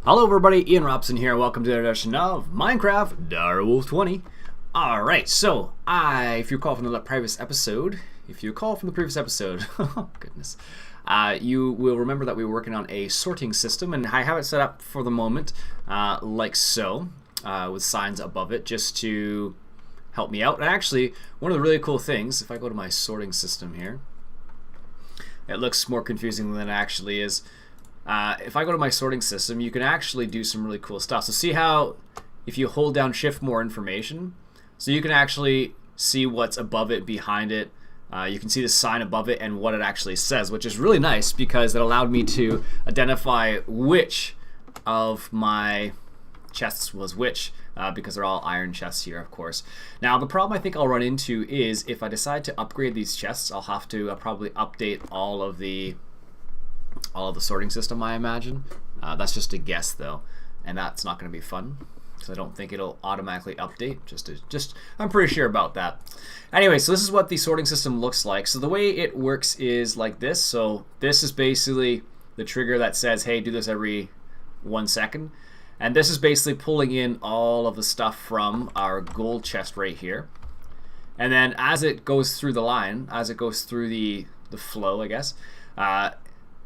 Hello everybody, Iain Robson here, and welcome to the edition of Minecraft Direwolf20. Alright, so if you recall from the previous episode, oh goodness, you will remember that we were working on a sorting system, and I have it set up for the moment like so, with signs above it just to help me out. And actually, one of the really cool things, if I go to my sorting system here, it looks more confusing than it actually is. If I go to my sorting system, you can actually do some really cool stuff. So see how if you hold down shift more information, so you can actually see what's above it, behind it. You can see the sign above it and what it actually says, which is really nice because it allowed me to identify which of my chests was which, because they're all iron chests here, of course. Now the problem I think I'll run into is if I decide to upgrade these chests, I'll have to probably update all of the sorting system, I imagine. That's just a guess though, and that's not going to be fun because I don't think it'll automatically update. I'm pretty sure about that. Anyway, so this is what the sorting system looks like. So the way it works is like this. So this is basically the trigger that says, hey, do this every 1 second. And this is basically pulling in all of the stuff from our gold chest right here. And then as it goes through the line, as it goes through the flow, I guess,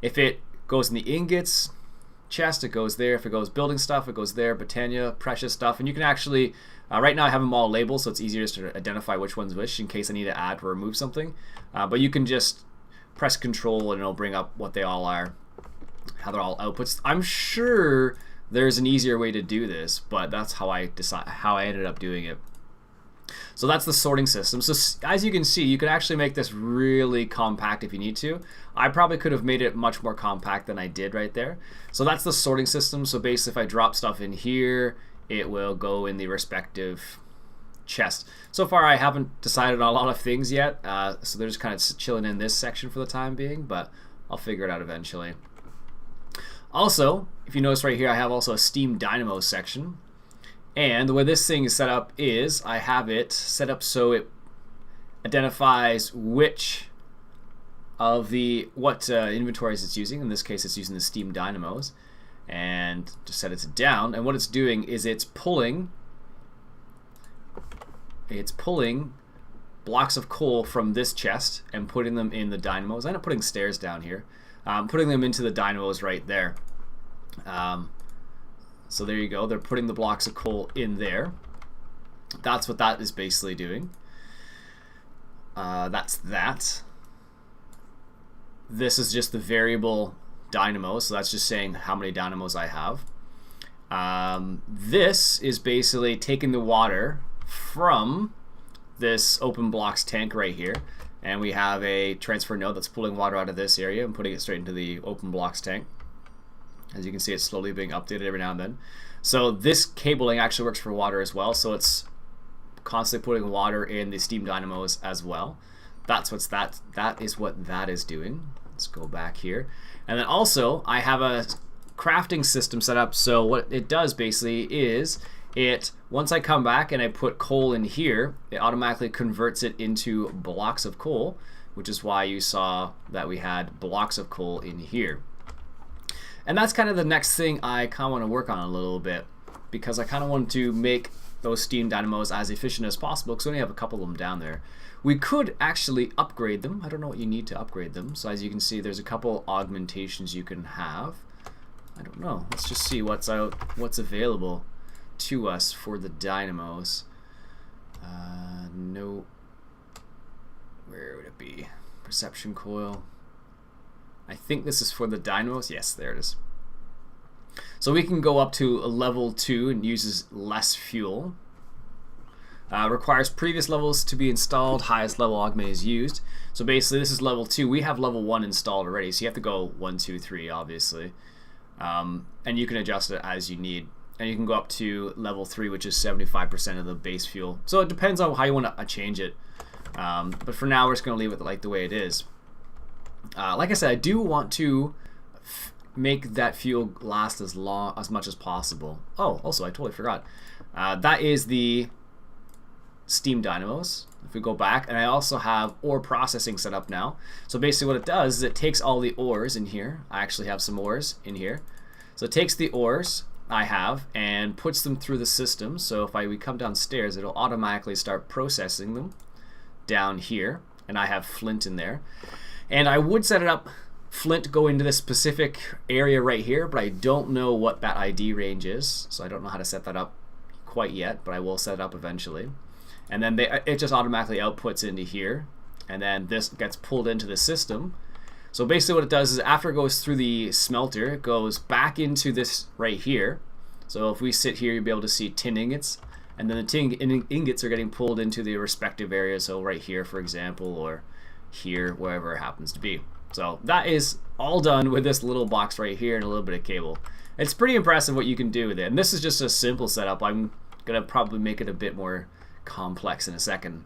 if it goes in the ingots chest, it goes there. If it goes building stuff, it goes there. Botania, precious stuff. And you can actually, right now I have them all labeled, so it's easier just to identify which one's which in case I need to add or remove something. But you can just press control and it'll bring up what they all are, how they're all outputs. I'm sure there's an easier way to do this, but that's how I ended up doing it. So that's the sorting system. So as you can see, you can actually make this really compact if you need to. I probably could have made it much more compact than I did right there. So that's the sorting system. So basically if I drop stuff in here, it will go in the respective chest. So far I haven't decided on a lot of things yet, so they're just kind of chilling in this section for the time being, but I'll figure it out eventually. Also, if you notice right here, I have also a Steam Dynamo section. And the way this thing is set up is I have it set up so it identifies which of what inventories it's using. In this case, it's using the Steam Dynamos, and just set it to down. And what it's doing is it's pulling blocks of coal from this chest and putting them in the dynamos. I end up putting stairs down here, putting them into the dynamos right there. So there you go, they're putting the blocks of coal in there. That's what that is basically doing. That's that. This is just the variable dynamo, so that's just saying how many dynamos I have. This is basically taking the water from this open blocks tank right here, and we have a transfer node that's pulling water out of this area and putting it straight into the open blocks tank. As you can see, it's slowly being updated every now and then. So this cabling actually works for water as well, so it's constantly putting water in the Steam Dynamos as well. That is what that is doing. Let's go back here. And then also, I have a crafting system set up, so what it does basically is once I come back and I put coal in here, it automatically converts it into blocks of coal, which is why you saw that we had blocks of coal in here. And that's kind of the next thing I kind of want to work on a little bit, because I kind of want to make those Steam Dynamos as efficient as possible, because we only have a couple of them down there. We could actually upgrade them. I don't know what you need to upgrade them. So as you can see, there's a couple augmentations you can have. I don't know. Let's just see what's available to us for the dynamos. No. Where would it be? Perception coil. I think this is for the dynamos. Yes, there it is. So we can go up to a level 2 and uses less fuel. Requires previous levels to be installed. Highest level augment is used. So basically this is level 2. We have level 1 installed already, so you have to go 1, 2, 3 obviously. And you can adjust it as you need. And you can go up to level 3, which is 75% of the base fuel. So it depends on how you want to change it. But for now we're just going to leave it like the way it is. Like I said, I do want to make that fuel last as much as possible. Oh, also I totally forgot. That is the Steam Dynamos. If we go back, and I also have ore processing set up now. So basically what it does is it takes all the ores in here. I actually have some ores in here. So it takes the ores, I have and puts them through the system. So if we come downstairs, it'll automatically start processing them down here, and I have flint in there. And I would set it up flint go into this specific area right here, but I don't know what that ID range is, so I don't know how to set that up quite yet, but I will set it up eventually. And then it just automatically outputs into here, and then this gets pulled into the system. So basically what it does is after it goes through the smelter, it goes back into this right here. So if we sit here, you'll be able to see tin ingots, and then the tin ingots are getting pulled into the respective areas, so right here for example, or here, wherever it happens to be. So that is all done with this little box right here and a little bit of cable. It's pretty impressive what you can do with it, and this is just a simple setup. I'm gonna probably make it a bit more complex in a second.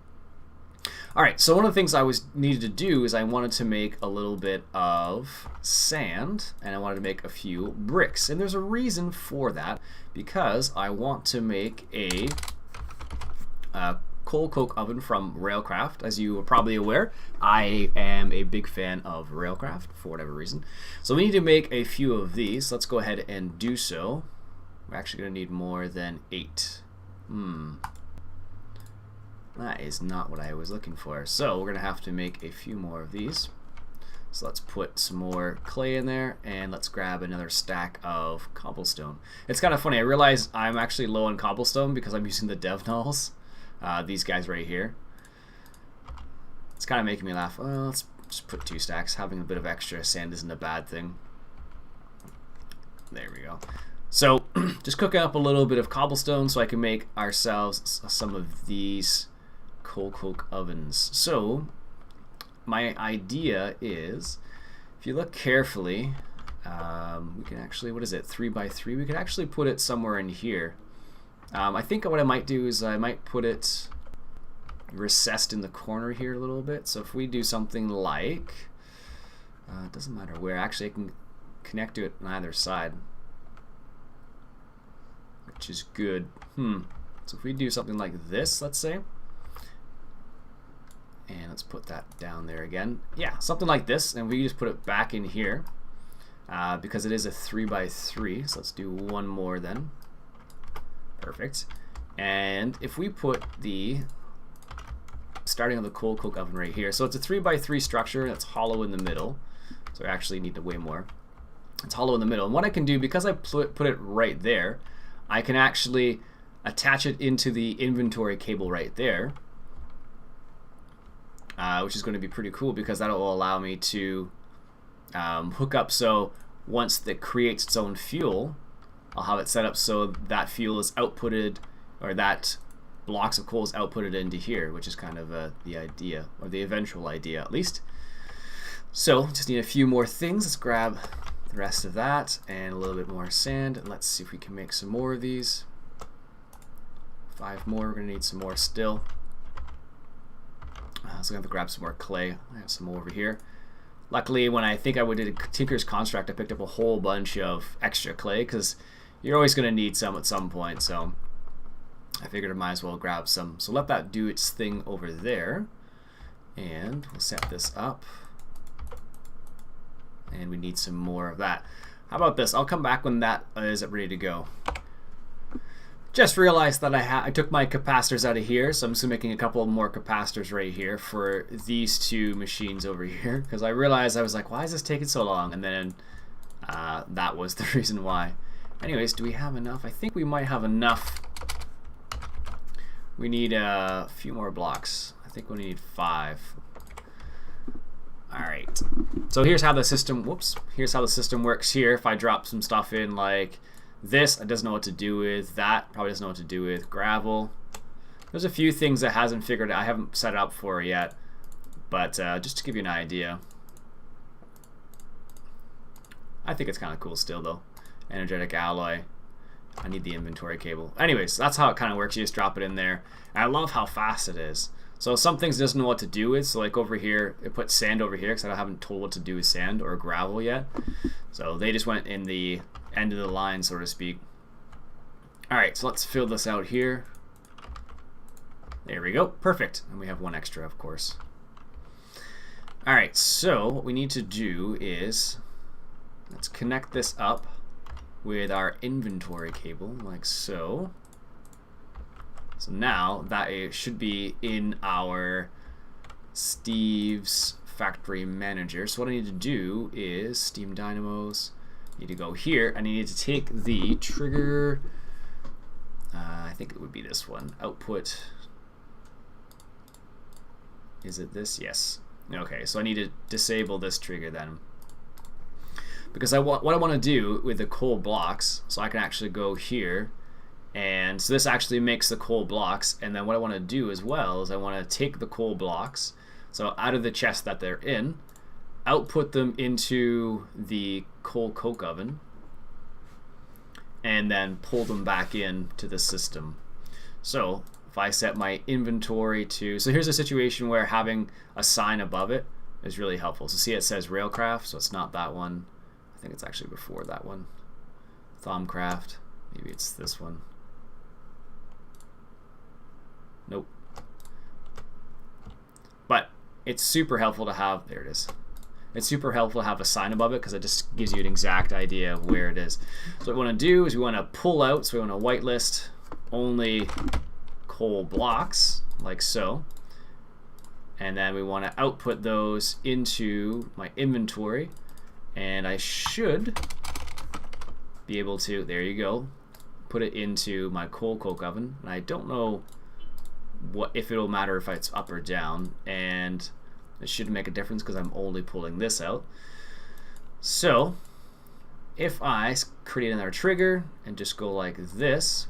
Alright, so one of the things I needed to do is I wanted to make a little bit of sand, and I wanted to make a few bricks. And there's a reason for that, because I want to make a coal coke oven from Railcraft. As you are probably aware, I am a big fan of Railcraft for whatever reason. So we need to make a few of these. Let's go ahead and do so. We're actually going to need more than 8. That is not what I was looking for. So we're going to have to make a few more of these. So let's put some more clay in there, and let's grab another stack of cobblestone. It's kind of funny, I realize I'm actually low on cobblestone because I'm using the dev nulls. These guys right here. It's kind of making me laugh. Well, let's just put 2 stacks. Having a bit of extra sand isn't a bad thing. There we go. So just cooking up a little bit of cobblestone so I can make ourselves some of these coal coke ovens. So my idea is, if you look carefully, we can actually, what is it, 3x3? We could actually put it somewhere in here. I think what I might do is I might put it recessed in the corner here a little bit. So if we do something like, it doesn't matter where, actually I can connect to it on either side, which is good. So if we do something like this, let's say, and let's put that down there again. Yeah, something like this, and we just put it back in here because it is a 3x3. So let's do one more then. Perfect. And if we put the starting on the coal coke oven right here, so it's a 3x3 structure that's hollow in the middle. So I actually need to way more. It's hollow in the middle, and what I can do, because I put it right there, I can actually attach it into the inventory cable right there, which is going to be pretty cool because that will allow me to hook up. So once it creates its own fuel, I'll have it set up so that fuel is outputted, or that blocks of coal is outputted into here, which is kind of the idea, or the eventual idea at least. So just need a few more things. Let's grab the rest of that and a little bit more sand, and let's see if we can make some more of these. 5 more. We're gonna need some more still. So I'm gonna have to grab some more clay. I have some more over here. Luckily, when I think I did a Tinker's Construct, I picked up a whole bunch of extra clay because you're always going to need some at some point, so I figured I might as well grab some. So let that do its thing over there, and we'll set this up, and we need some more of that. How about this? I'll come back when that is ready to go. Just realized that I took my capacitors out of here, so I'm just making a couple more capacitors right here for these 2 machines over here, because I realized, I was like, why is this taking so long? And then that was the reason why. Anyways, do we have enough? I think we might have enough. We need a few more blocks. I think we need 5. Alright, so here's how the system, here's how the system works here. If I drop some stuff in like this, it doesn't know what to do with. That probably doesn't know what to do with. Gravel. There's a few things that hasn't figured out. I haven't set it up for yet, but just to give you an idea. I think it's kind of cool still though. Energetic alloy. I need the inventory cable. Anyways, that's how it kind of works. You just drop it in there. And I love how fast it is. So some things it doesn't know what to do with. So like over here, it puts sand over here because I haven't told what to do with sand or gravel yet. So they just went in the end of the line, so to speak. Alright, so let's fill this out here. There we go. Perfect. And we have 1 extra, of course. Alright, so what we need to do is let's connect this up with our inventory cable, like so. So now that should be in our Steve's factory manager. So what I need to do is steam dynamos. I need to go here and I need to take the trigger. I think it would be this one. Output. Is it this? Yes. Okay, so I need to disable this trigger then. Because what I want to do with the coal blocks, so I can actually go here, and so this actually makes the coal blocks, and then what I want to do as well is I want to take the coal blocks, so out of the chest that they're in, output them into the coal coke oven, and then pull them back in to the system. So if I set my inventory to, so here's a situation where having a sign above it is really helpful. So see, it says Railcraft, so it's not that one. I think it's actually before that one. Thumbcraft, maybe it's this one. Nope. But it's super helpful to have, there it is. It's super helpful to have a sign above it because it just gives you an exact idea of where it is. So what we want to do is we want to pull out, so we want to whitelist only coal blocks, like so. And then we want to output those into my inventory. And I should be able to, there you go, put it into my coal coke oven. And I don't know if it'll matter if it's up or down. And it shouldn't make a difference because I'm only pulling this out. So if I create another trigger and just go like this,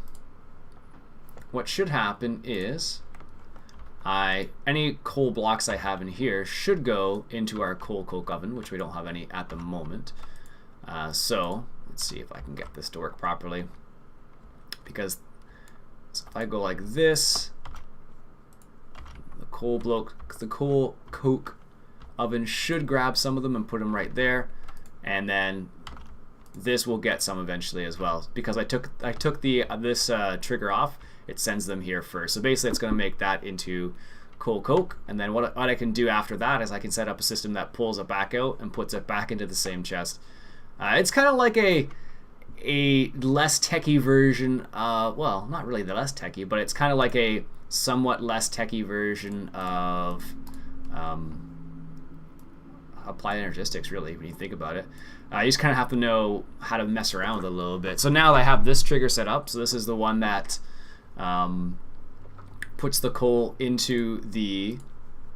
what should happen is any coal blocks I have in here should go into our coal coke oven, which we don't have any at the moment. So let's see if I can get this to work properly. Because if I go like this, the coal coke oven should grab some of them and put them right there, and then this will get some eventually as well. Because I took this trigger off, it sends them here first. So basically it's going to make that into coal coke, and then what I can do after that is I can set up a system that pulls it back out and puts it back into the same chest. It's kind of like a less techy version, well, not really the less techy, but it's kind of like a somewhat less techy version of applied energistics, really, when you think about it. You just kind of have to know how to mess around with it a little bit. So now I have this trigger set up, so this is the one that puts the coal into the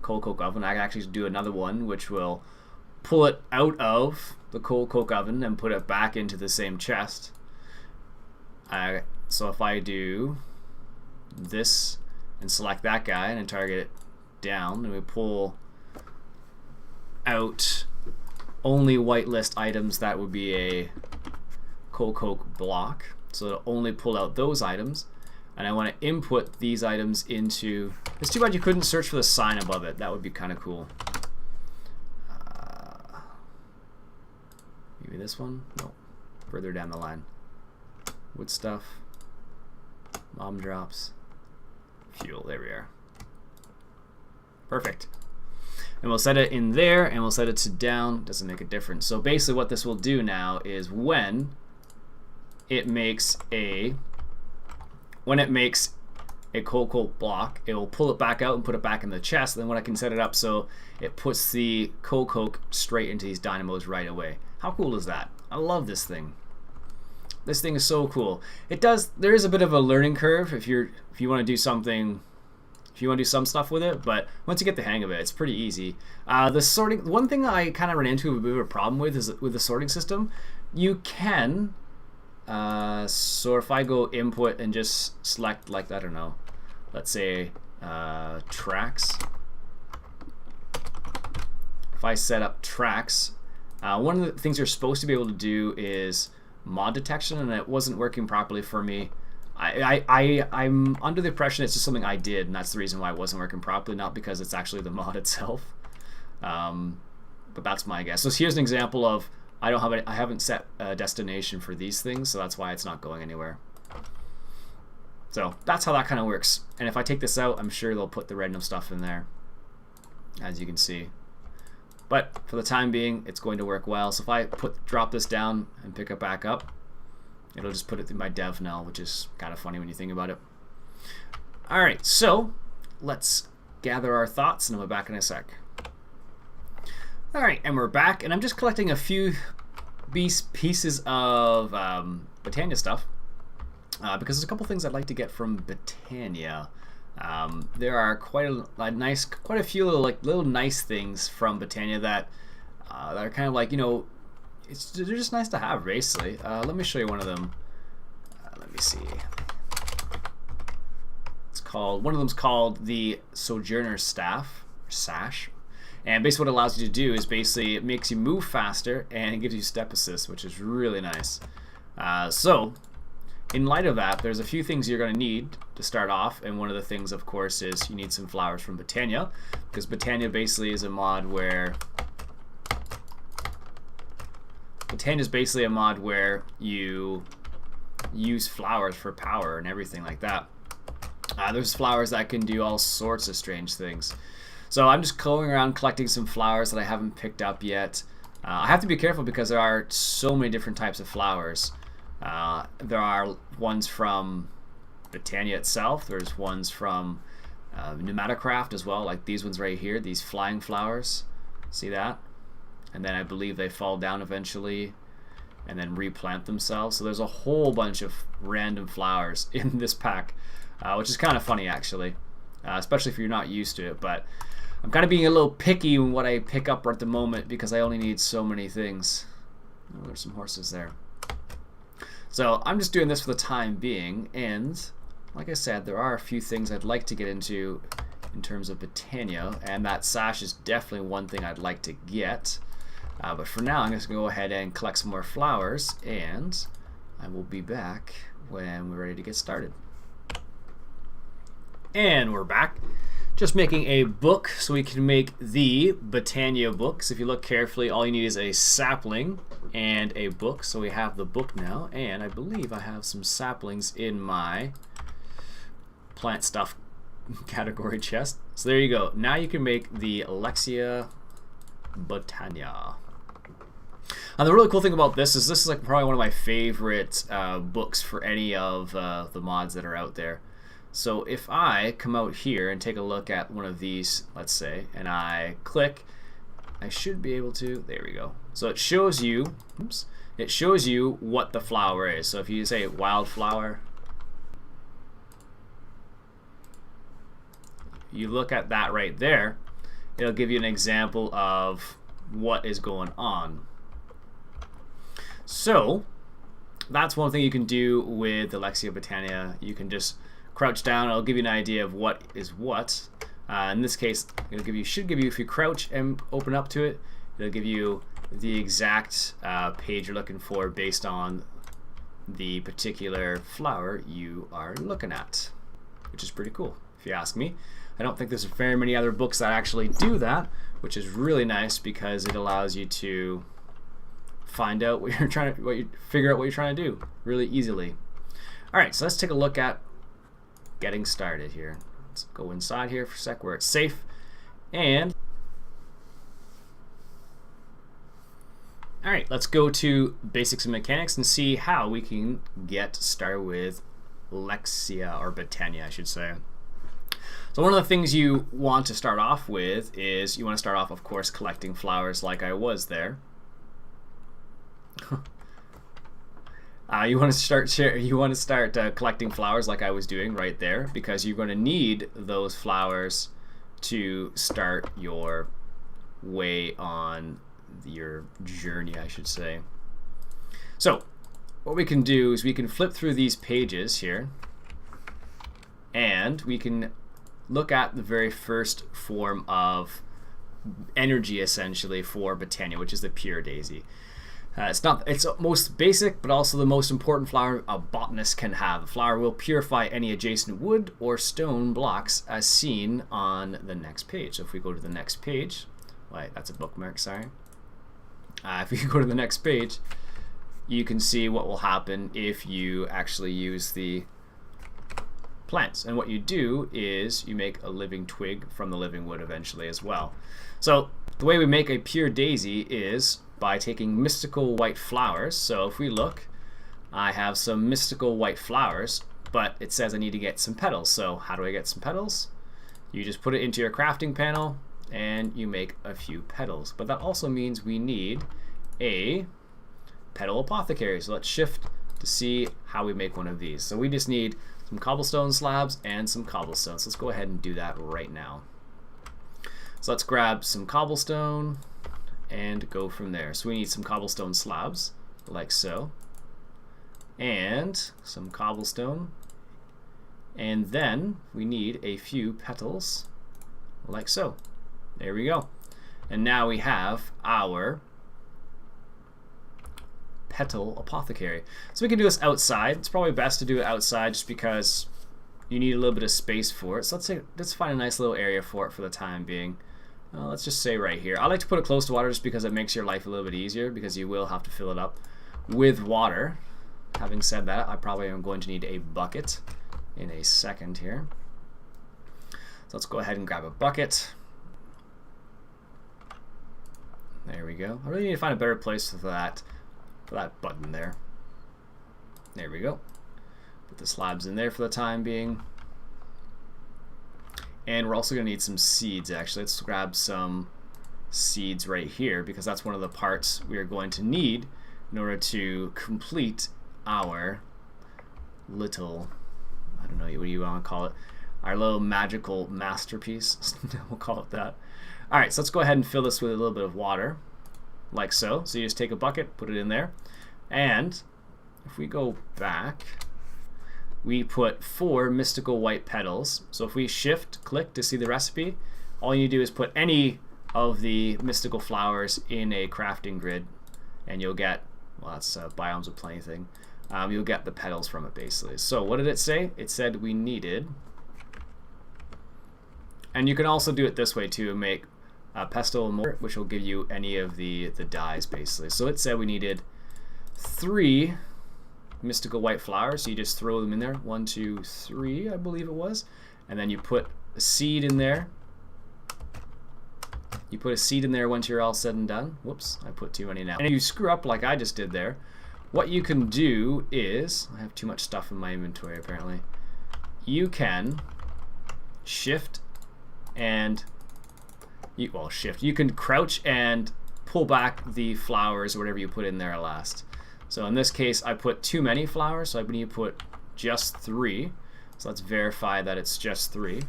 coal coke oven. I can actually do another one which will pull it out of the coal coke oven and put it back into the same chest. So if I do this and select that guy and then target it down, and we pull out only whitelist items that would be a coal coke block, so it'll only pull out those items. And I want to input these items into, it's too bad you couldn't search for the sign above it. That would be kind of cool. Maybe this one? No, further down the line. Wood stuff, mom drops, fuel, there we are. Perfect. And we'll set it in there, and we'll set it to down, doesn't make a difference. So basically what this will do now is when it makes a coal coke block, it will pull it back out and put it back in the chest. Then when I can set it up so it puts the coal coke straight into these dynamos right away. How cool is that? I love this thing. This thing is so cool. There is a bit of a learning curve if you want to do something, if you want to do some stuff with it, but once you get the hang of it, it's pretty easy. The sorting, one thing I kind of ran into a bit of a problem with is with the sorting system. You can, so if I go input and just select, like, I don't know, let's say tracks. If I set up tracks, one of the things you're supposed to be able to do is mod detection, and it wasn't working properly for me. I'm under the impression it's just something I did, and that's the reason why it wasn't working properly, not because it's actually the mod itself. But that's my guess. So here's an example of I haven't set a destination for these things, so that's why it's not going anywhere. So that's how that kind of works. And if I take this out, I'm sure they'll put the random stuff in there, as you can see. But for the time being, it's going to work well. So if I drop this down and pick it back up, It'll just put it in my dev now, which is kind of funny when you think about it. Alright, so let's gather our thoughts and I'll be back in a sec. Alright, and we're back, and I'm just collecting a few pieces of Botania stuff because there's a couple things I'd like to get from Botania. There are quite a few little nice things from Botania that are kind of like, you know, they're just nice to have, basically. Let me show you one of them. Let me see. One of them's called the Sojourner Staff, or Sash. And basically what it allows you to do is basically it makes you move faster and it gives you step assist, which is really nice. So in light of that, there's a few things you're going to need to start off, and one of the things, of course, is you need some flowers from Botania, because Botania basically is a mod where you use flowers for power and everything like that. There's flowers that can do all sorts of strange things. So I'm just going around collecting some flowers that I haven't picked up yet. I have to be careful because there are so many different types of flowers. There are ones from Botania itself. There's ones from Railcraft as well, like these ones right here, these flying flowers. See that? And then I believe they fall down eventually and then replant themselves. So there's a whole bunch of random flowers in this pack, which is kind of funny actually, especially if you're not used to it. But I'm kind of being a little picky in what I pick up at the moment because I only need so many things. Oh, there's some horses there. So I'm just doing this for the time being, and like I said, there are a few things I'd like to get into in terms of Botania, and that sash is definitely one thing I'd like to get. But for now, I'm just going to go ahead and collect some more flowers, and I will be back when we're ready to get started. And we're back. Just making a book so we can make the Botania books. If you look carefully, all you need is a sapling and a book. So we have the book now, and I believe I have some saplings in my plant stuff category chest. So there you go. Now you can make the Alexia Botania. And the really cool thing about this is like probably one of my favorite books for any of the mods that are out there. So if I come out here and take a look at one of these, let's say, and I click, I should be able to, there we go. So it shows you, oops, it shows you what the flower is. So if you say wildflower, you look at that right there, it'll give you an example of what is going on. So that's one thing you can do with Alexia Botania. You can just crouch down, it'll give you an idea of what is what. In this case, should give you, if you crouch and open up to it, it'll give you the exact page you're looking for based on the particular flower you are looking at, which is pretty cool, if you ask me. I don't think there's very many other books that actually do that, which is really nice because it allows you to find out what you're trying to, figure out what you're trying to do really easily. All right, so let's take a look at getting started here. Let's go inside here for a sec where it's safe. And all right, let's go to basics and mechanics and see how we can get started with Alexia, or Botania, I should say. So one of the things you want to start off with is you want to start off, of course, collecting flowers like I was there. You want to start collecting flowers like I was doing right there, because you're going to need those flowers to start your way on your journey, I should say. So what we can do is we can flip through these pages here, and we can look at the very first form of energy essentially for Botania, which is the pure daisy. It's most basic, but also the most important flower a botanist can have. The flower will purify any adjacent wood or stone blocks as seen on the next page. So if we go to the next page, wait, that's a bookmark, sorry. If you go to the next page, you can see what will happen if you actually use the plants. And what you do is you make a living twig from the living wood eventually as well. So the way we make a pure daisy is by taking mystical white flowers. So if we look, I have some mystical white flowers, but it says I need to get some petals. So how do I get some petals? You just put it into your crafting panel and you make a few petals. But that also means we need a petal apothecary. So let's shift to see how we make one of these. So we just need some cobblestone slabs and some cobblestones. Let's go ahead and do that right now. So let's grab some cobblestone and go from there. So we need some cobblestone slabs, like so, and some cobblestone, and then we need a few petals, like so. There we go. And now we have our petal apothecary. So we can do this outside. It's probably best to do it outside just because you need a little bit of space for it. So let's find a nice little area for it for the time being. Let's just say right here. I like to put it close to water just because it makes your life a little bit easier, because you will have to fill it up with water. Having said that, I probably am going to need a bucket in a second here. So let's go ahead and grab a bucket. There we go. I really need to find a better place for that button there. There we go. Put the slabs in there for the time being. And we're also going to need some seeds, actually. Let's grab some seeds right here, because that's one of the parts we are going to need in order to complete our little, I don't know what you want to call it, our little magical masterpiece. We'll call it that. Alright, so let's go ahead and fill this with a little bit of water, like so. So you just take a bucket, put it in there, and if we go back, we put 4 mystical white petals. So if we shift click to see the recipe, all you need to do is put any of the mystical flowers in a crafting grid, and you'll get, well, that's Biomes of Plenty thing. You'll get the petals from it, basically. So what did it say? It said we needed, and you can also do it this way too, make pestle more, which will give you any of the dyes, basically. So it said we needed 3 mystical white flowers. So you just throw them in there, 1, 2, 3, I believe it was, and then you put a seed in there. You put a seed in there once you're all said and done. Whoops, I put too many now. And if you screw up like I just did there, what you can do is, I have too much stuff in my inventory apparently, you can shift and you can crouch and pull back the flowers or whatever you put in there last. So in this case, I put too many flowers, so I need to put just 3. So let's verify that it's just 3.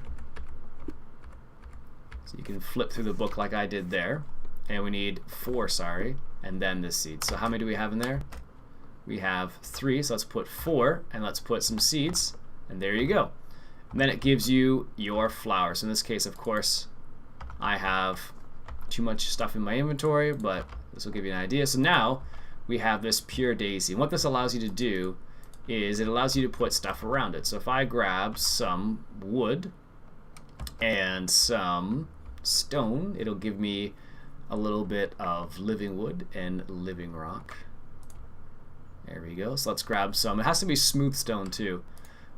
So you can flip through the book like I did there. And we need 4, sorry, and then this seed. So how many do we have in there? We have 3, so let's put 4, and let's put some seeds, and there you go. And then it gives you your flowers. So in this case, of course, I have too much stuff in my inventory, but this will give you an idea. So now we have this pure daisy. And what this allows you to do is it allows you to put stuff around it. So if I grab some wood and some stone, it'll give me a little bit of living wood and living rock. There we go. So let's grab some. It has to be smooth stone too,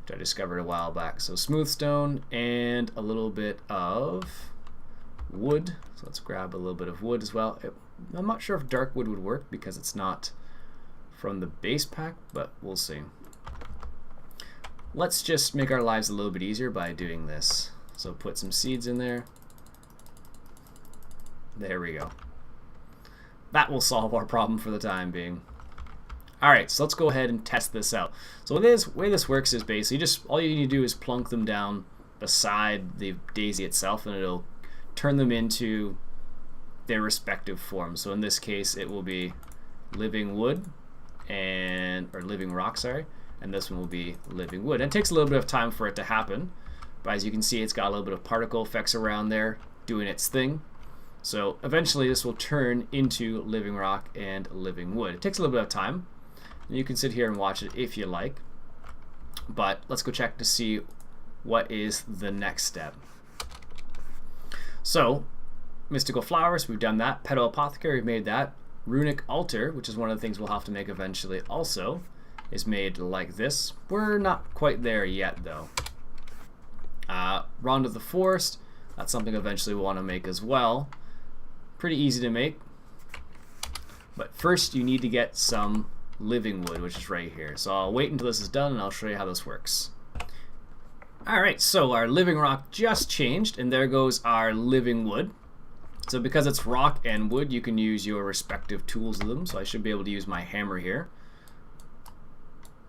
which I discovered a while back. So smooth stone and a little bit of wood. So let's grab a little bit of wood as well. I'm not sure if dark wood would work because it's not from the base pack, but we'll see. Let's just make our lives a little bit easier by doing this. So put some seeds in there. There we go. That will solve our problem for the time being. Alright, so let's go ahead and test this out. So the way this works is basically just all you need to do is plunk them down beside the daisy itself, and it'll turn them into their respective forms. So in this case, it will be living wood or living rock, sorry, and this one will be living wood. And it takes a little bit of time for it to happen, but as you can see, it's got a little bit of particle effects around there doing its thing. So eventually, this will turn into living rock and living wood. It takes a little bit of time. And you can sit here and watch it if you like, but let's go check to see what is the next step. So mystical flowers, we've done that. Petal apothecary, we've made that. Runic altar, which is one of the things we'll have to make eventually also, is made like this. We're not quite there yet though. Round of the Forest, that's something eventually we'll want to make as well. Pretty easy to make, but first you need to get some living wood, which is right here. So I'll wait until this is done and I'll show you how this works. Alright, so our living rock just changed, and there goes our living wood. So because it's rock and wood, you can use your respective tools of them. So I should be able to use my hammer here.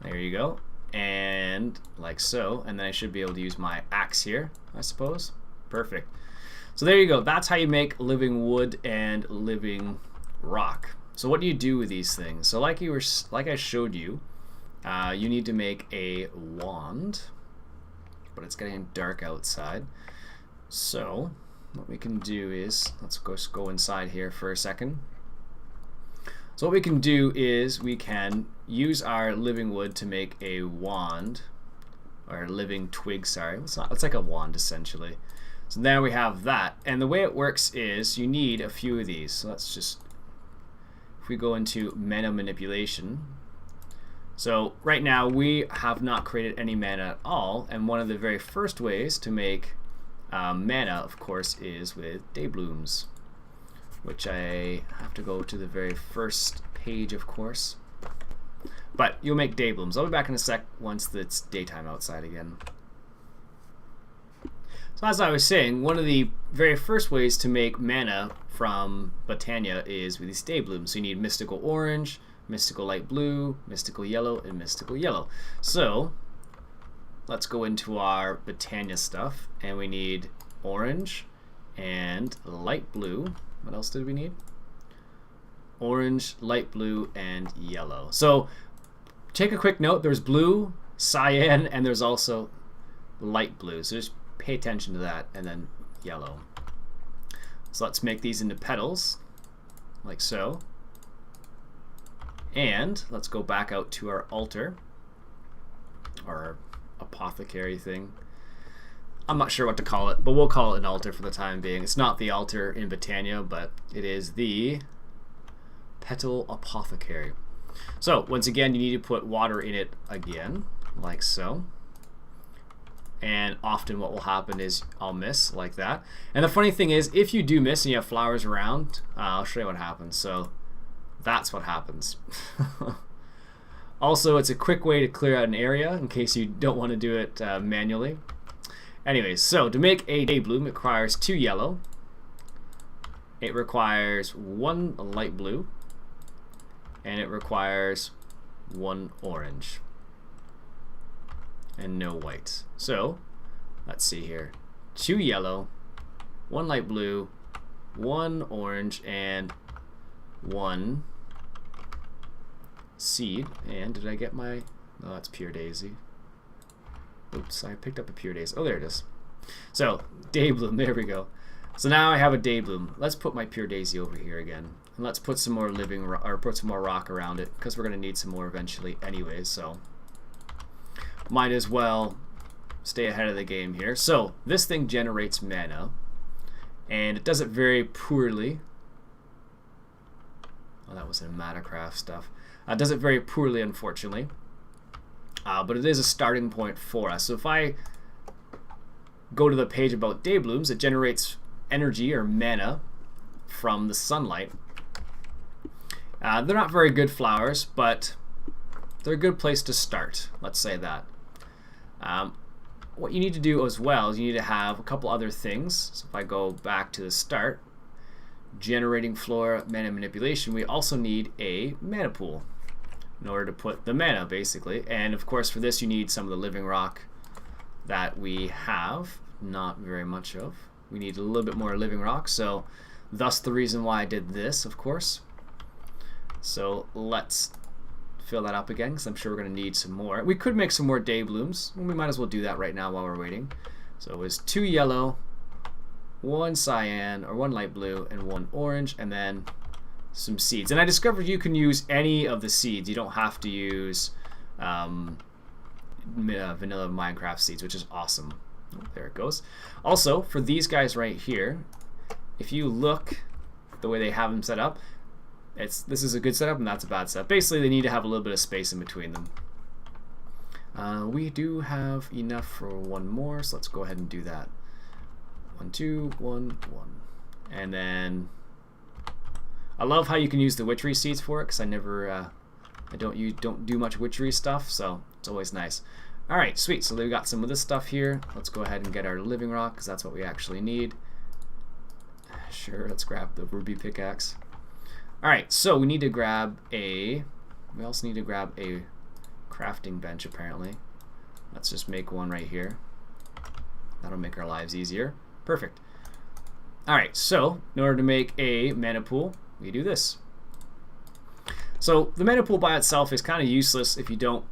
There you go. And like so. And then I should be able to use my axe here, I suppose. Perfect. So there you go. That's how you make living wood and living rock. So what do you do with these things? So like I showed you, you need to make a wand. But it's getting dark outside. So what we can do is, let's go inside here for a second. So what we can do is we can use our living wood to make a wand, or living twig, sorry. It's like a wand essentially. So now we have that, and the way it works is you need a few of these. So let's just, if we go into mana manipulation. So right now we have not created any mana at all, and one of the very first ways to make mana, of course, is with dayblooms, which I have to go to the very first page, of course. But you'll make dayblooms. I'll be back in a sec once it's daytime outside again. So as I was saying, one of the very first ways to make mana from Botania is with these dayblooms. So you need mystical orange, mystical light blue, mystical yellow, and mystical yellow. So let's go into our Botania stuff, and we need orange and light blue. What else did we need? Orange, light blue, and yellow. So take a quick note, there's blue, cyan, and there's also light blue. So just pay attention to that, and then yellow. So let's make these into petals, like so. And let's go back out to our altar, or apothecary thing. I'm not sure what to call it, but we'll call it an altar for the time being. It's not the altar in Botania, but it is the petal apothecary. So once again, you need to put water in it again, like so. And often what will happen is I'll miss like that. And the funny thing is, if you do miss and you have flowers around, I'll show you what happens. So that's what happens. Also, it's a quick way to clear out an area in case you don't want to do it manually. Anyways, so to make a daybloom, it requires 2 yellow. It requires 1 light blue. And it requires 1 orange. And no white. So, let's see here. 2 yellow, 1 light blue, 1 orange, and 1 seed. And did I get my... No, that's pure daisy. Oops, I picked up a pure daisy. Oh, there it is. So, daybloom, there we go. So now I have a daybloom. Let's put my pure daisy over here again. And let's put some more put some more rock around it, because we're going to need some more eventually anyways, so might as well stay ahead of the game here. So this thing generates mana, and it does it very poorly. Oh, that was in Railcraft stuff. It does it very poorly, unfortunately. But it is a starting point for us. So if I go to the page about dayblooms, it generates energy or mana from the sunlight. They're not very good flowers, but they're a good place to start. Let's say that. What you need to do as well is you need to have a couple other things. So if I go back to the start, generating flora, mana manipulation, we also need a mana pool in order to put the mana, basically. And of course, for this, you need some of the living rock that we have. Not very much of. We need a little bit more living rock, so thus the reason why I did this, of course. So let's fill that up again, because I'm sure we're going to need some more. We could make some more dayblooms. We might as well do that right now while we're waiting. So it was 2 yellow, 1 cyan, or 1 light blue, and 1 orange, and then some seeds. And I discovered you can use any of the seeds. You don't have to use vanilla Minecraft seeds, which is awesome. Oh, there it goes. Also, for these guys right here, if you look the way they have them set up, this is a good setup and that's a bad setup. Basically, they need to have a little bit of space in between them. We do have enough for 1 more, so let's go ahead and do that. 1, 2, 1, 1. And then I love how you can use the witchery seeds for it, because I never I don't do much witchery stuff, so it's always nice. All right, sweet. So they've got some of this stuff here. Let's go ahead and get our living rock because that's what we actually need. Sure, let's grab the ruby pickaxe. All right, so we need to grab a. We also need to grab a crafting bench apparently. Let's just make one right here. That'll make our lives easier. Perfect. All right, so in order to make a mana pool, we do this. So the mana pool by itself is kind of useless if you don't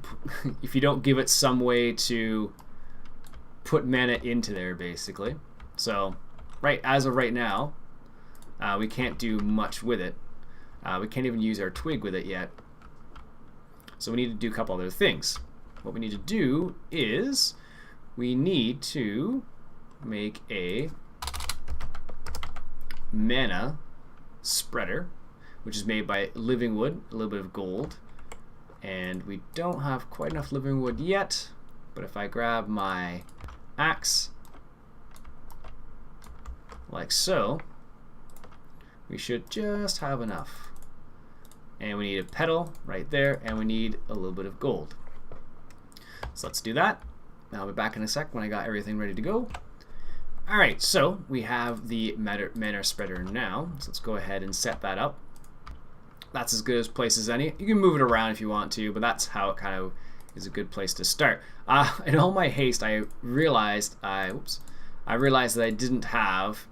give it some way to put mana into there, basically. So as of right now, we can't do much with it. We can't even use our twig with it yet. So we need to do a couple other things. What we need to do is we need to make a mana spreader, which is made by living wood, a little bit of gold, and we don't have quite enough living wood yet, but if I grab my axe like so, we should just have enough. And we need a petal right there, and we need a little bit of gold. So let's do that. I'll be back in a sec when I got everything ready to go. Alright, so we have the mana spreader now, so let's go ahead and set that up. That's as good a place as any. You can move it around if you want to, but that's how it kind of is a good place to start. In all my haste, I realized that I didn't have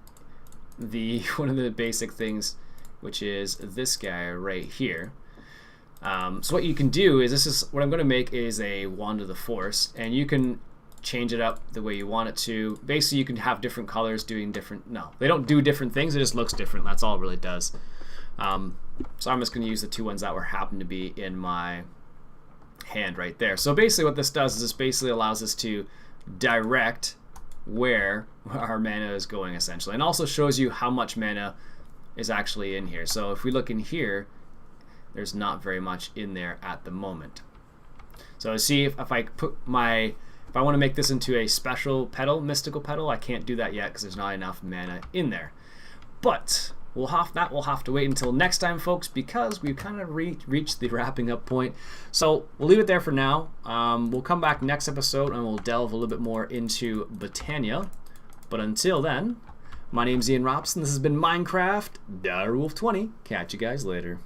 one of the basic things, which is this guy right here. So what you can do is what I'm going to make is a wand of the force, and you can change it up the way you want it to. Basically, you can have different colors doing different. No, they don't do different things. It just looks different. That's all it really does. So I'm just going to use the two ones that happen to be in my hand right there. So basically, what this does is this basically allows us to direct where our mana is going, essentially, and also shows you how much mana is actually in here. So if we look in here, there's not very much in there at the moment. So see if I want to make this into a special petal, mystical petal, I can't do that yet because there's not enough mana in there. But we'll have to wait until next time, folks, because we've kind of reached the wrapping up point. So we'll leave it there for now. We'll come back next episode and we'll delve a little bit more into Botania. But until then, my name's Iain Robson. This has been Minecraft Direwolf20. Catch you guys later.